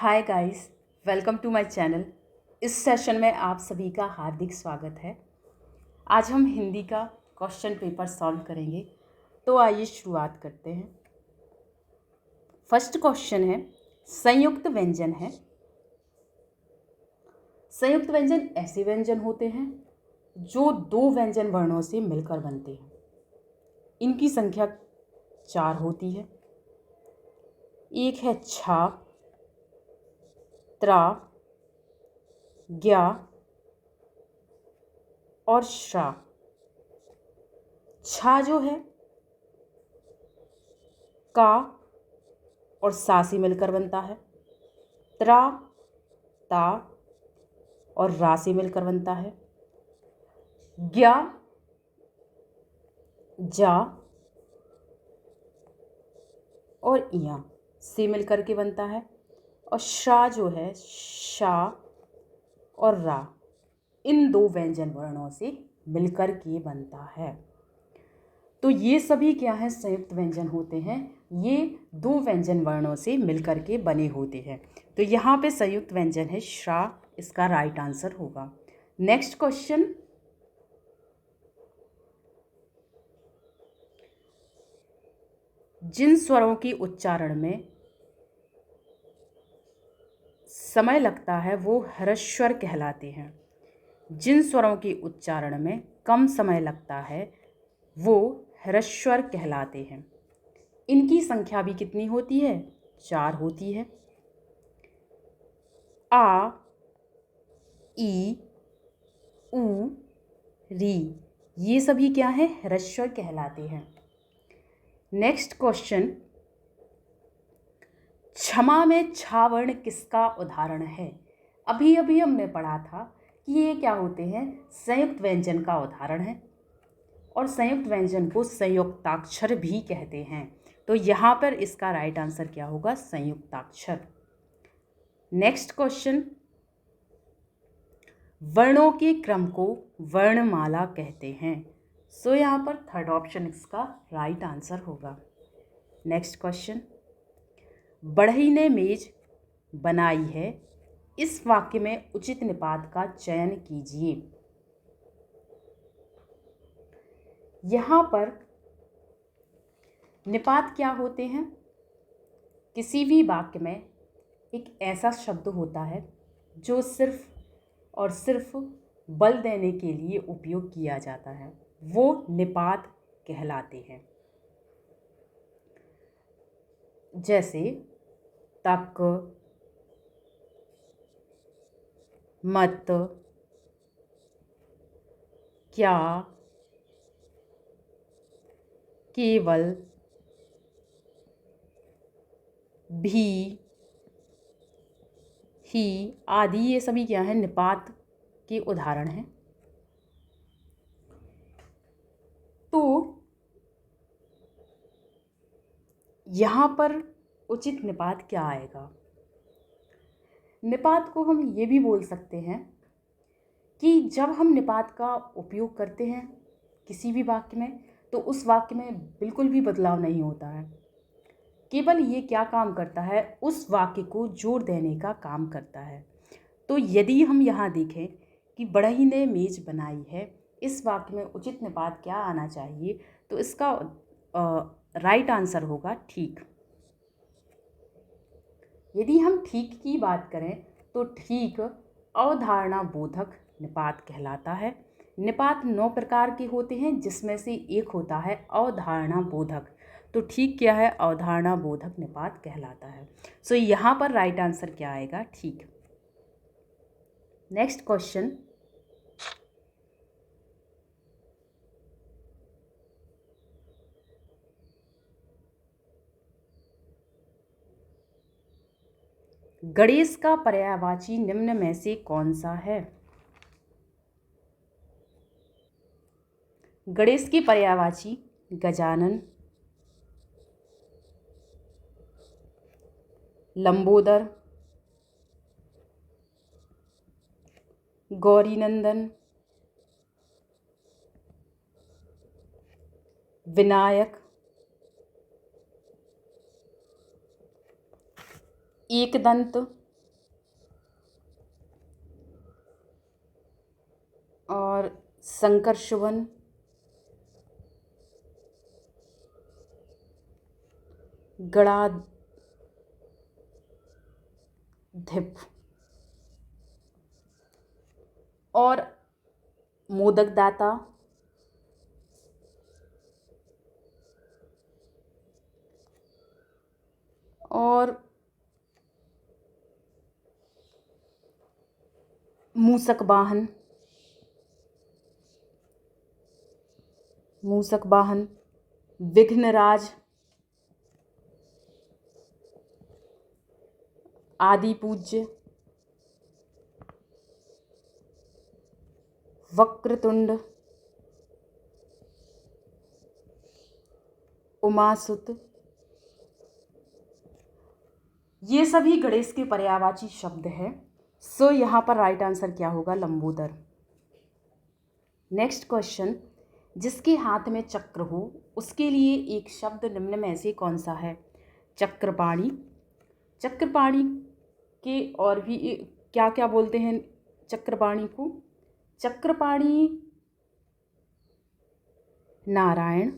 Hi guys, welcome to my channel. इस session में आप सभी का हार्दिक स्वागत है। आज हम हिंदी का क्वेश्चन पेपर सॉल्व करेंगे, तो आइए शुरुआत करते हैं। फर्स्ट क्वेश्चन है, संयुक्त व्यंजन है। संयुक्त व्यंजन ऐसे व्यंजन होते हैं जो दो व्यंजन वर्णों से मिलकर बनते हैं। इनकी संख्या 4 होती है। एक है छा, त्रा, ग्या और श्रा। छा जो है का और सा से मिलकर बनता है। त्रा, ता और रा से मिलकर बनता है। ग्या, जा और इया से मिलकर के बनता है। और शा जो है शा और रा, इन दो व्यंजन वर्णों से मिलकर के बनता है। तो ये सभी क्या है, संयुक्त व्यंजन होते हैं। ये दो व्यंजन वर्णों से मिलकर के बने होते हैं। तो यहाँ पे संयुक्त व्यंजन है श्रा, इसका राइट आंसर होगा। नेक्स्ट क्वेश्चन, जिन स्वरों की उच्चारण में समय लगता है वो ह्रस्वर कहलाते हैं। जिन स्वरों के उच्चारण में कम समय लगता है वो ह्रस्वर कहलाते हैं। इनकी संख्या भी कितनी होती है? 4 होती है। आ, ई, ऊ, री, ये सभी क्या है? ह्रस्वर कहलाते हैं। नेक्स्ट क्वेश्चन, क्षमा में छा वर्ण किसका उदाहरण है? अभी अभी हमने पढ़ा था कि ये क्या होते हैं? संयुक्त व्यंजन का उदाहरण है। और संयुक्त व्यंजन को संयुक्ताक्षर भी कहते हैं। तो यहाँ पर इसका राइट आंसर क्या होगा? संयुक्ताक्षर। नेक्स्ट क्वेश्चन, वर्णों के क्रम को वर्णमाला कहते हैं। सो यहाँ पर थर्ड ऑप्शन इसका राइट आंसर होगा। नेक्स्ट क्वेश्चन, बढ़ई ने मेज बनाई है, इस वाक्य में उचित निपात का चयन कीजिए। यहाँ पर निपात क्या होते हैं? किसी भी वाक्य में एक ऐसा शब्द होता है जो सिर्फ और सिर्फ बल देने के लिए उपयोग किया जाता है, वो निपात कहलाते हैं। जैसे तक, मत, क्या, केवल, भी, ही आदि, ये सभी क्या है? निपात के उदाहरण हैं। तो यहाँ पर उचित निपात क्या आएगा? निपात को हम ये भी बोल सकते हैं कि जब हम निपात का उपयोग करते हैं किसी भी वाक्य में, तो उस वाक्य में बिल्कुल भी बदलाव नहीं होता है। केवल ये क्या काम करता है? उस वाक्य को जोड़ देने का काम करता है। तो यदि हम यहाँ देखें कि बढ़ई ने मेज बनाई है, इस वाक्य में उचित निपात क्या आना चाहिए? तो इसका राइट आंसर होगा ठीक। यदि हम ठीक की बात करें तो ठीक अवधारणा बोधक निपात कहलाता है। निपात 9 प्रकार के होते हैं, जिसमें से एक होता है अवधारणा बोधक। तो ठीक क्या है? अवधारणा बोधक निपात कहलाता है। सो यहाँ पर राइट आंसर क्या आएगा? ठीक। नेक्स्ट क्वेश्चन, गणेश का पर्यायवाची निम्न में से कौन सा है? गणेश की पर्यायवाची गजानन, लंबोदर, गौरीनंदन, विनायक, एकदंत शंकर शुभन, गणाधिप और मोदक दाता, और मूसक वाहन, विघ्नराज, आदि पूज्य, वक्रतुंड, उमासुत, ये सभी गणेश के पर्यायवाची शब्द हैं। सो यहाँ पर राइट आंसर क्या होगा? लंबोदर। नेक्स्ट क्वेश्चन, जिसके हाथ में चक्र हो उसके लिए एक शब्द निम्न में से कौन सा है? चक्रपाणी। चक्रपाणी के और भी क्या क्या बोलते हैं चक्रपाणी को? चक्रपाणी नारायण,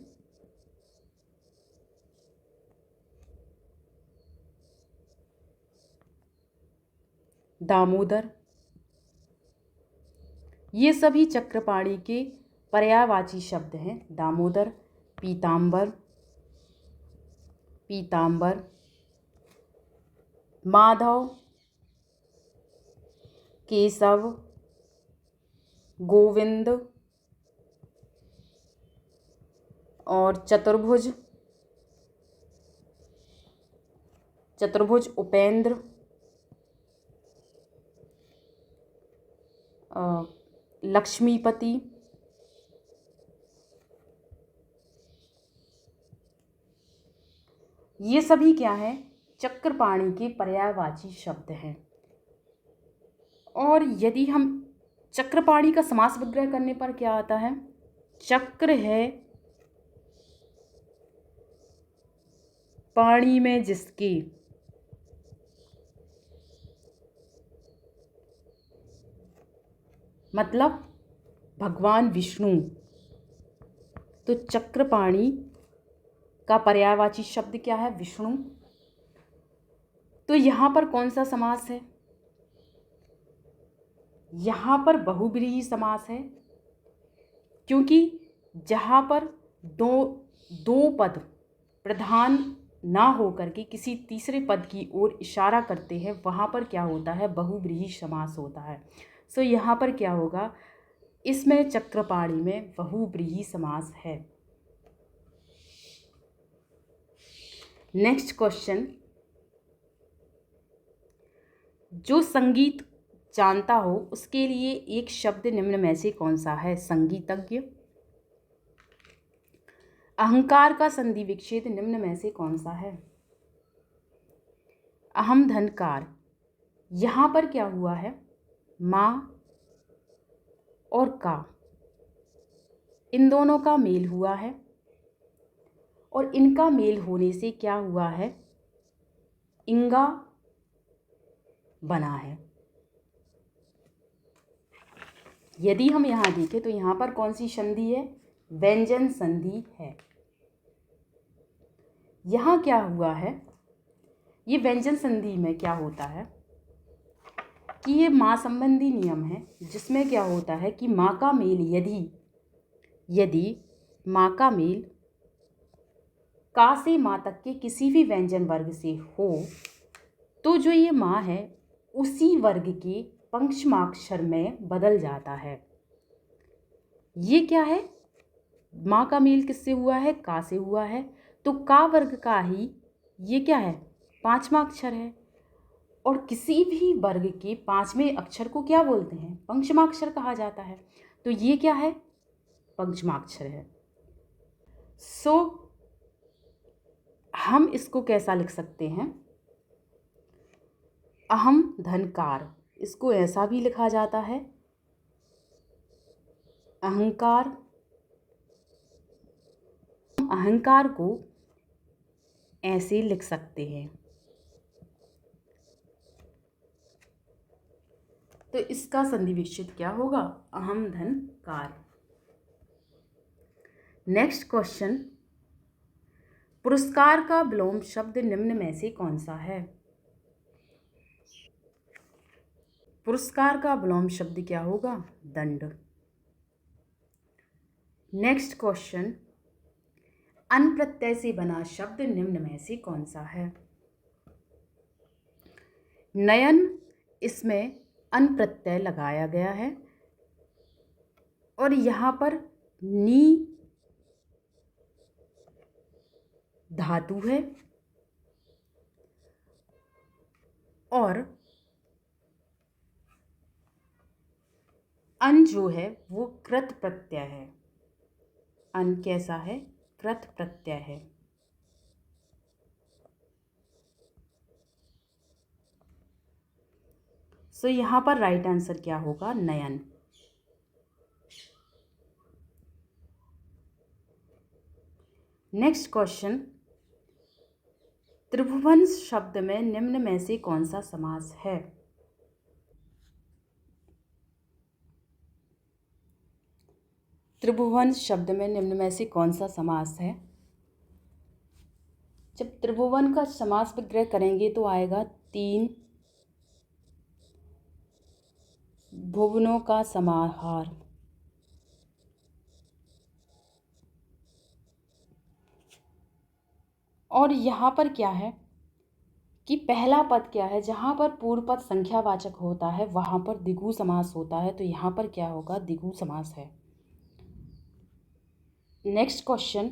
दामोदर, ये सभी चक्रपाणी के पर्यायवाची शब्द हैं। दामोदर, पीतांबर, माधव, केशव, गोविंद और चतुर्भुज, उपेंद्र, लक्ष्मीपति, ये सभी क्या है? चक्रपाणी के पर्यायवाची शब्द हैं। और यदि हम चक्रपाणी का समास विग्रह करने पर क्या आता है? चक्र है पाणी में जिसके, मतलब भगवान विष्णु। तो चक्रपाणी का पर्यायवाची शब्द क्या है? विष्णु। तो यहाँ पर कौन सा समास है? यहाँ पर बहुब्रीहि समास है, क्योंकि जहाँ पर दो पद प्रधान ना होकर के किसी तीसरे पद की ओर इशारा करते हैं वहाँ पर क्या होता है? बहुब्रीहि समास होता है। सो यहाँ पर क्या होगा? इसमें चक्रपाणी में बहुब्रीहि समास है। नेक्स्ट क्वेश्चन, जो संगीत जानता हो उसके लिए एक शब्द निम्न में से कौन सा है? संगीतज्ञ। अहंकार का संधि विच्छेद निम्न में से कौन सा है? अहम धनकार। यहाँ पर क्या हुआ है? माँ और का, इन दोनों का मेल हुआ है और इनका मेल होने से क्या हुआ है? इंगा बना है। यदि हम यहाँ देखें तो यहाँ पर कौन सी संधि है? व्यंजन संधि है। यहाँ क्या हुआ है? ये व्यंजन संधि में क्या होता है कि ये माँ संबंधी नियम है, जिसमें क्या होता है कि माँ का मेल यदि माँ का मेल का से माँ तक के किसी भी व्यंजन वर्ग से हो तो जो ये माँ है उसी वर्ग के पंचमाक्षर में बदल जाता है। ये क्या है? माँ का मेल किससे हुआ है? का से हुआ है, तो का वर्ग का ही ये क्या है? पांचवा अक्षर है। और किसी भी वर्ग के पांचवें अक्षर को क्या बोलते हैं? पंचमाक्षर कहा जाता है। तो ये क्या है? पंचमाक्षर है। सो हम इसको कैसा लिख सकते हैं? अहम धनकार, इसको ऐसा भी लिखा जाता है अहंकार। अहंकार को ऐसे लिख सकते हैं। तो इसका संधि विच्छेद क्या होगा? अहम धनकार। नेक्स्ट क्वेश्चन, पुरस्कार का विलोम शब्द निम्न में से कौन सा है? पुरस्कार का विलोम शब्द क्या होगा? दंड। नेक्स्ट क्वेश्चन, अन प्रत्यय से बना शब्द निम्न में से कौन सा है? नयन, इसमें अन प्रत्यय लगाया गया है और यहाँ पर नी धातु है और अन जो है वो कृत प्रत्यय है। अन कैसा है? कृत प्रत्यय है। सो यहाँ पर राइट आंसर क्या होगा? नयन। नेक्स्ट क्वेश्चन, त्रिभुवन शब्द में निम्न में से कौन सा समास है? त्रिभुवन शब्द में निम्न में से कौन सा समास है? जब त्रिभुवन का समास विग्रह करेंगे तो आएगा 3 भुवनों का समाहार। और यहाँ पर क्या है कि पहला पद क्या है? जहाँ पर पूर्व पद संख्यावाचक होता है वहाँ पर द्विगु समास होता है, तो यहाँ पर क्या होगा? द्विगु समास है। नेक्स्ट क्वेश्चन,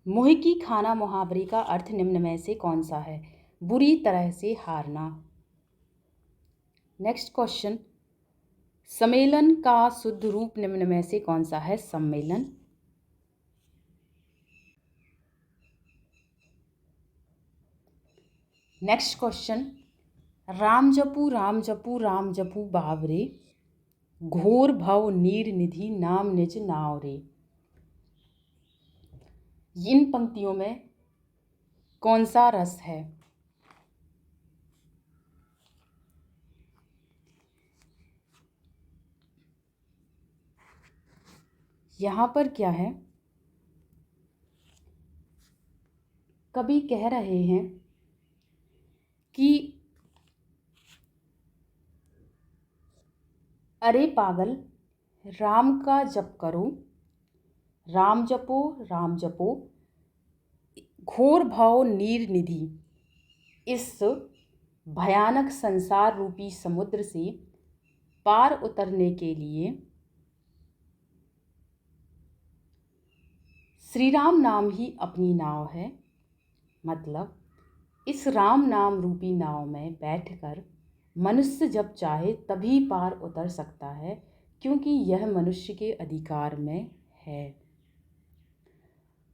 मुँह की खाना मुहावरे का अर्थ निम्न में से कौन सा है? बुरी तरह से हारना। नेक्स्ट क्वेश्चन, सम्मेलन का शुद्ध रूप निम्न में से कौन सा है? सम्मेलन। नेक्स्ट क्वेश्चन, राम जपू राम जपू राम जपू बावरे, घोर भव नीर निधि नाम निज नाव रे। इन पंक्तियों में कौन सा रस है? यहाँ पर क्या है? कवि कह रहे हैं कि अरे पागल, राम का जप करो, राम जपो, घोर भव नीर निधि, इस भयानक संसार रूपी समुद्र से पार उतरने के लिए श्री राम नाम ही अपनी नाव है। मतलब इस राम नाम रूपी नाव में बैठकर मनुष्य जब चाहे तभी पार उतर सकता है, क्योंकि यह मनुष्य के अधिकार में है।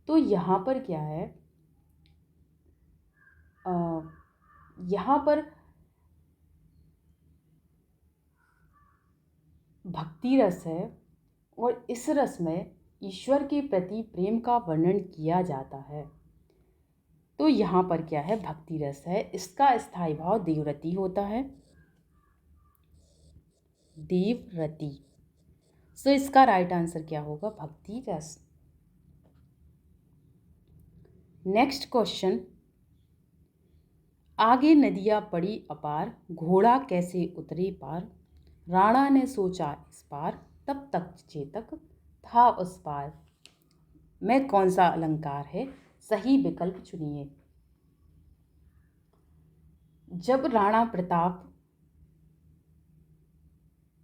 तो यहाँ पर क्या है? यहाँ पर भक्ति रस है और इस रस में ईश्वर के प्रति प्रेम का वर्णन किया जाता है। तो यहाँ पर क्या है? भक्ति रस है। इसका स्थायी भाव देवरति होता है, देवरति। सो इसका राइट आंसर क्या होगा? भक्ति रस। नेक्स्ट क्वेश्चन, आगे नदियाँ पड़ी अपार, घोड़ा कैसे उतरे पार, राणा ने सोचा इस पार, तब तक चेतक था उस पार। में कौन सा अलंकार है? सही विकल्प चुनिए। जब राणा प्रताप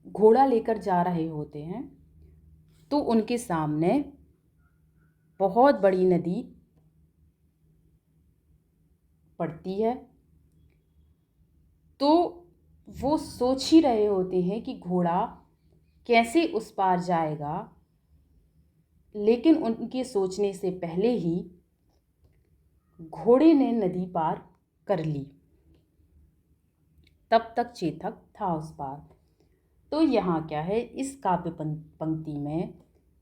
घोड़ा लेकर जा रहे होते हैं तो उनके सामने बहुत बड़ी नदी पड़ती है, तो वो सोच ही रहे होते हैं कि घोड़ा कैसे उस पार जाएगा, लेकिन उनके सोचने से पहले ही घोड़े ने नदी पार कर ली। तब तक चेतक था उस पार। तो यहाँ क्या है? इस काव्य पंक्ति में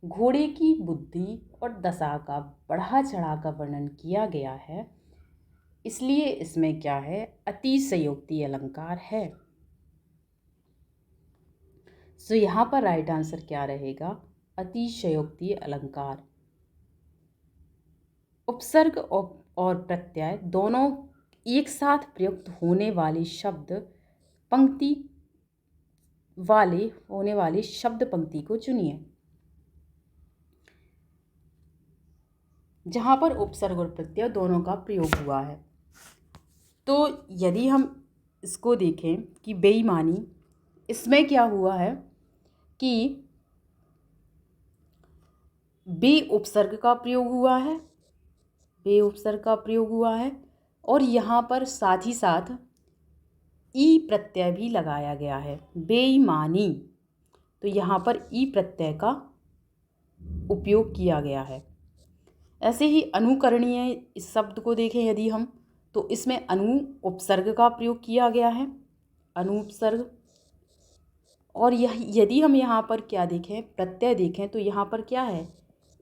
घोड़े की बुद्धि और दशा का बढ़ा चढ़ा कर वर्णन किया गया है, इसलिए इसमें क्या है? अतिशयोक्ति अलंकार है। सो यहाँ पर राइट आंसर क्या रहेगा? अतिशयोक्ति अलंकार। उपसर्ग और प्रत्यय दोनों एक साथ प्रयुक्त होने वाले शब्द पंक्ति को चुनिए जहां पर उपसर्ग और प्रत्यय दोनों का प्रयोग हुआ है। तो यदि हम इसको देखें कि बेईमानी, इसमें क्या हुआ है कि बे उपसर्ग का प्रयोग हुआ है और यहाँ पर साथ ही साथ ई प्रत्यय भी लगाया गया है, बेईमानी। तो यहाँ पर ई प्रत्यय का उपयोग किया गया है। ऐसे ही अनुकरणीय इस शब्द को देखें यदि हम, तो इसमें अनु उपसर्ग का प्रयोग किया गया है, अनु उपसर्ग। और यदि हम यहाँ पर क्या देखें, प्रत्यय देखें, तो यहाँ पर क्या है,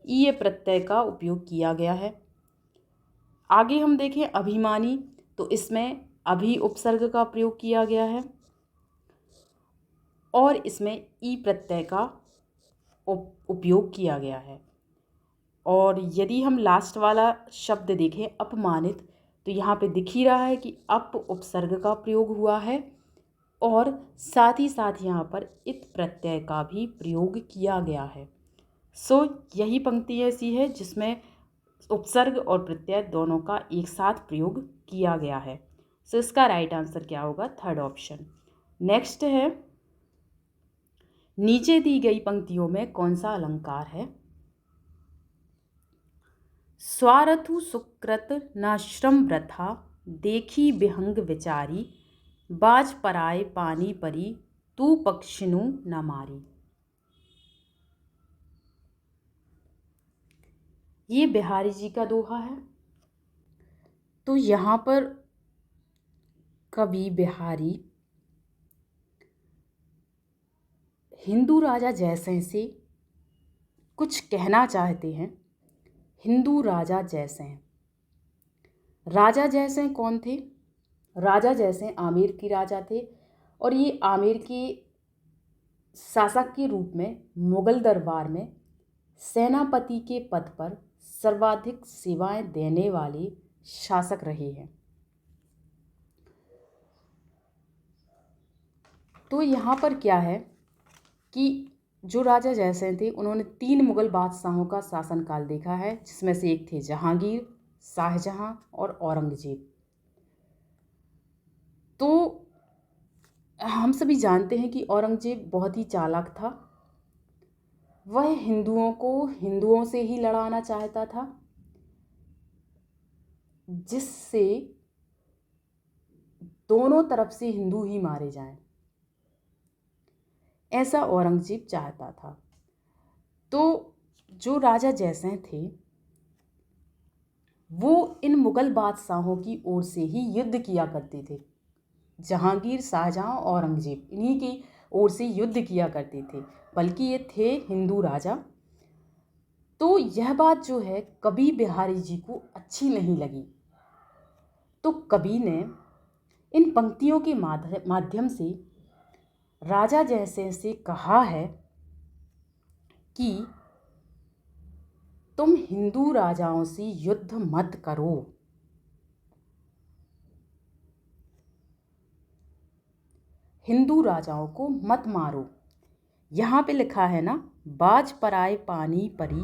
ई प्रत्यय का उपयोग किया गया है। आगे हम देखें अभिमानी, तो इसमें अभि उपसर्ग का प्रयोग किया गया है और इसमें ई प्रत्यय का उपयोग किया गया है। और यदि हम लास्ट वाला शब्द देखें अपमानित, तो यहाँ पे दिख ही रहा है कि अप उपसर्ग का प्रयोग हुआ है और साथ ही साथ यहाँ पर इत प्रत्यय का भी प्रयोग किया गया है। सो यही पंक्ति ऐसी है जिसमें उपसर्ग और प्रत्यय दोनों का एक साथ प्रयोग किया गया है। सो इसका राइट आंसर क्या होगा, थर्ड ऑप्शन। नेक्स्ट है, नीचे दी गई पंक्तियों में कौन सा अलंकार है। स्वारथु सुकृत न श्रम वृथा, देखी विहंग विचारी, बाज पराए पानी परी, तू पक्षिनु न मारी। ये बिहारी जी का दोहा है। तो यहाँ पर कवि बिहारी हिंदू राजा जयसिंह से कुछ कहना चाहते हैं। हिंदू राजा जयसिंह, राजा जयसिंह कौन थे? राजा जयसिंह आमेर के राजा थे और ये आमेर के शासक के रूप में मुगल दरबार में सेनापति के पद पर सर्वाधिक सेवाएं देने वाले शासक रहे हैं। तो यहाँ पर क्या है कि जो राजा जयसिंह थे उन्होंने 3 मुगल बादशाहों का शासनकाल देखा है, जिसमें से एक थे जहांगीर, शाहजहां और औरंगजेब। तो हम सभी जानते हैं कि औरंगजेब बहुत ही चालाक था। वह हिंदुओं को हिंदुओं से ही लड़ाना चाहता था, जिससे दोनों तरफ से हिंदू ही मारे जाएं, ऐसा औरंगजेब चाहता था। तो जो राजा जयसिंह थे वो इन मुगल बादशाहों की ओर से ही युद्ध किया करते थे। जहांगीर, शाहजहां, औरंगजेब इन्हीं की ओर से युद्ध किया करते थे, बल्कि ये थे हिंदू राजा। तो यह बात जो है कवि बिहारी जी को अच्छी नहीं लगी। तो कवि ने इन पंक्तियों के माध्यम से राजा जयसिंह से कहा है कि तुम हिंदू राजाओं से युद्ध मत करो। हिंदू राजाओं को मत मारो। यहाँ पे लिखा है ना, बाज पराए पानी परी,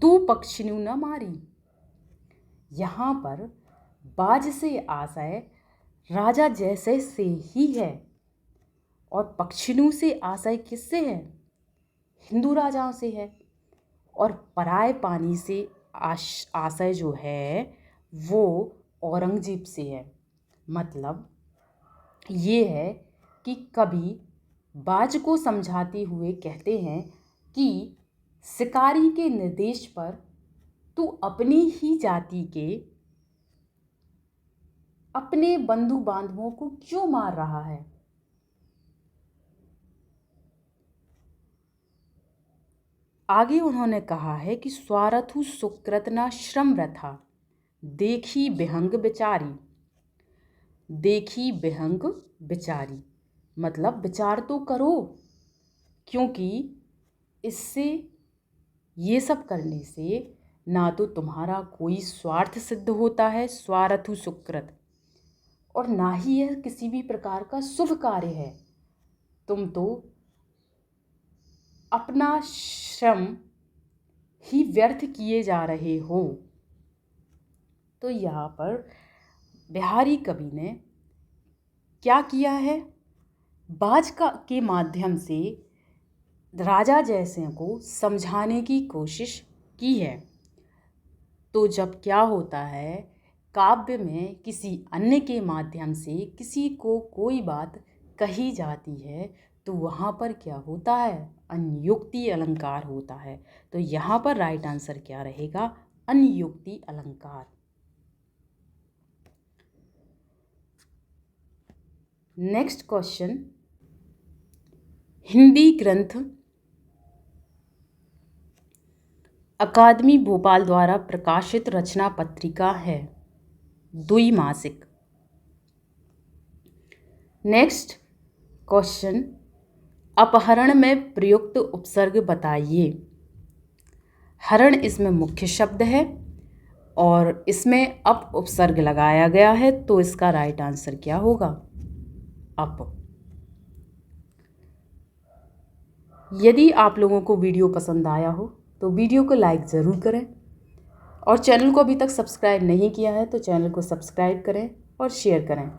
तू पक्षिनु न मारी। यहाँ पर बाज से आशय राजा जयसिंह से ही है और पक्षिनु से आशय किससे है? हिंदू राजाओं से है। और पराए पानी से आशय जो है वो औरंगजेब से है। मतलब ये है कि कवि बाज को समझाते हुए कहते हैं कि शिकारी के निर्देश पर तू अपनी ही जाति के अपने बंधु बांधवों को क्यों मार रहा है? आगे उन्होंने कहा है कि स्वारथु सुकृत न श्रम वृथा, देखी विहंग बिचारी। देखी विहंग बिचारी मतलब विचार तो करो, क्योंकि इससे ये सब करने से ना तो तुम्हारा कोई स्वार्थ सिद्ध होता है, स्वार्थु सुकृत, और ना ही यह किसी भी प्रकार का शुभ कार्य है। तुम तो अपना श्रम ही व्यर्थ किए जा रहे हो। तो यहाँ पर बिहारी कवि ने क्या किया है, बाज के माध्यम से राजा जैसे को समझाने की कोशिश की है। तो जब क्या होता है, काव्य में किसी अन्य के माध्यम से किसी को कोई बात कही जाती है तो वहाँ पर क्या होता है, अन्युक्ति अलंकार होता है। तो यहाँ पर राइट आंसर क्या रहेगा, अन्युक्ति अलंकार। नेक्स्ट क्वेश्चन, हिंदी ग्रंथ अकादमी भोपाल द्वारा प्रकाशित रचना पत्रिका है, द्विमासिक। नेक्स्ट क्वेश्चन, अपहरण में प्रयुक्त उपसर्ग बताइए। हरण इसमें मुख्य शब्द है और इसमें अप उपसर्ग लगाया गया है, तो इसका राइट आंसर क्या होगा, अप। यदि आप लोगों को वीडियो पसंद आया हो तो वीडियो को लाइक ज़रूर करें, और चैनल को अभी तक सब्सक्राइब नहीं किया है तो चैनल को सब्सक्राइब करें और शेयर करें।